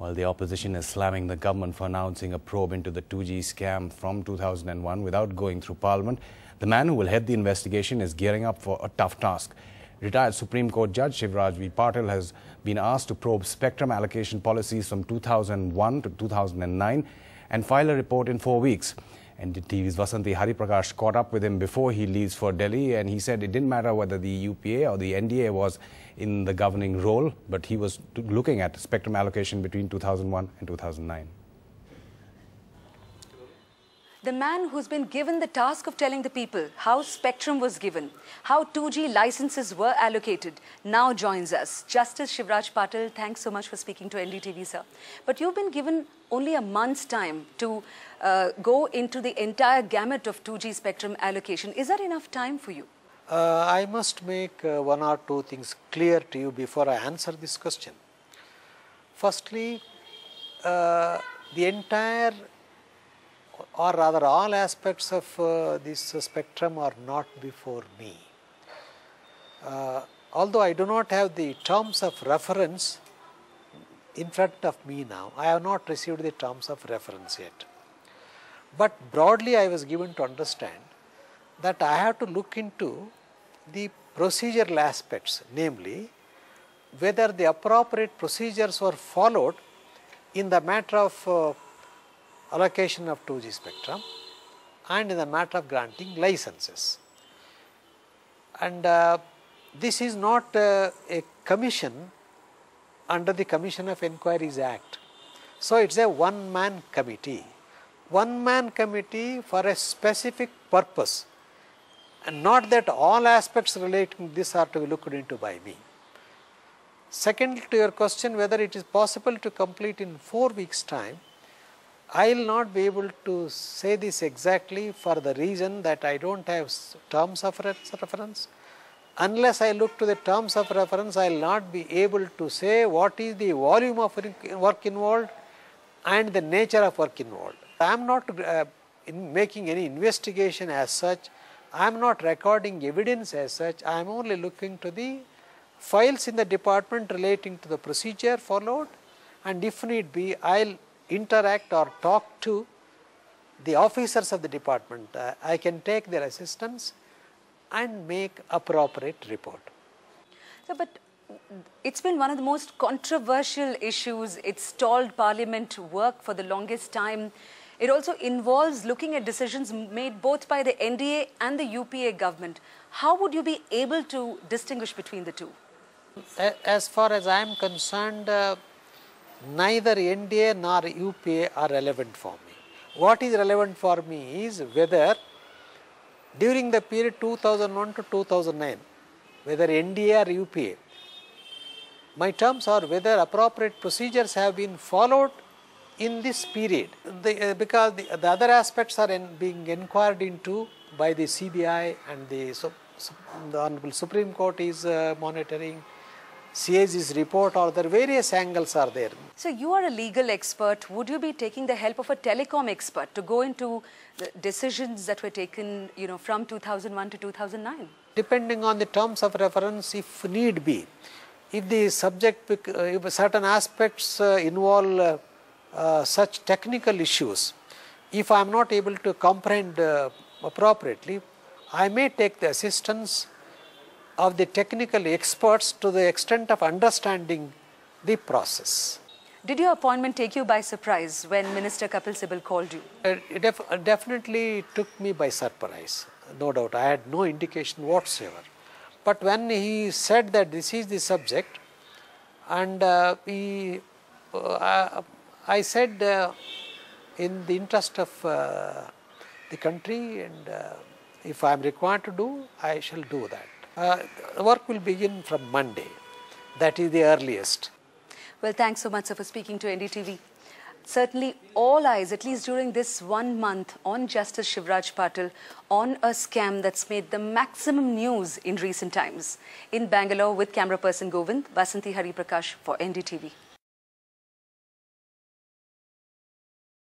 While the opposition is slamming the government for announcing a probe into the 2G scam from 2001 without going through Parliament, the man who will head the investigation is gearing up for a tough task. Retired Supreme Court Judge Shivraj V. Patil has been asked to probe spectrum allocation policies from 2001 to 2009 and file a report in 4 weeks. NDTV's Vasanthi Hariprakash caught up with him before he leaves for Delhi, and he said it didn't matter whether the UPA or the NDA was in the governing role, but he was looking at spectrum allocation between 2001 and 2009. The man who's been given the task of telling the people how spectrum was given, how 2G licenses were allocated, now joins us. Justice Shivraj Patil, thanks so much for speaking to NDTV, sir. But you've been given only a month's time to go into the entire gamut of 2G spectrum allocation. Is that enough time for you? I must make one or two things clear to you before I answer this question. Firstly, the entire, or rather all aspects of this spectrum are not before me. Although I do not have the terms of reference in front of me now, I have not received the terms of reference yet. But broadly I was given to understand that I have to look into the procedural aspects, namely whether the appropriate procedures were followed in the matter of allocation of 2G spectrum and in the matter of granting licenses. And this is not a commission under the Commission of Inquiries Act. So it is a one-man committee. One-man committee for a specific purpose, and not that all aspects relating to this are to be looked into by me. Second, to your question whether it is possible to complete in 4 weeks' time, I will not be able to say this exactly for the reason that I do not have terms of reference. Unless I look to the terms of reference, I will not be able to say what is the volume of work involved and the nature of work involved. I am not making any investigation as such, I am not recording evidence as such, I am only looking to the files in the department relating to the procedure followed, and if need be, I will interact or talk to the officers of the department. I can take their assistance and make appropriate report. So, but it's been one of the most controversial issues. It stalled Parliament work for the longest time. It also involves looking at decisions made both by the NDA and the UPA government. How would you be able to distinguish between the two? As far as I am concerned, neither NDA nor UPA are relevant for me. What is relevant for me is whether during the period 2001 to 2009, whether NDA or UPA, my terms are whether appropriate procedures have been followed in this period. Because the other aspects are being inquired into by the CBI, and the Honorable Supreme Court is monitoring, CAG's report, or there various angles are there. So you are a legal expert. Would you be taking the help of a telecom expert to go into the decisions that were taken, from 2001 to 2009? Depending on the terms of reference, if need be, if the subject, if certain aspects involve such technical issues, if I am not able to comprehend appropriately, I may take the assistance of the technical experts to the extent of understanding the process. Did your appointment take you by surprise when Minister Kapil Sibal called you? It definitely took me by surprise, no doubt. I had no indication whatsoever. But when he said that this is the subject, and I said in the interest of the country, and if I am required to do, I shall do that. Work will begin from Monday. That is the earliest. Well, thanks so much, sir, for speaking to NDTV. Certainly, all eyes, at least during this 1 month, on Justice Shivraj Patil, on a scam that's made the maximum news in recent times. In Bangalore, with camera person Govind, Vasanthi Hariprakash for NDTV.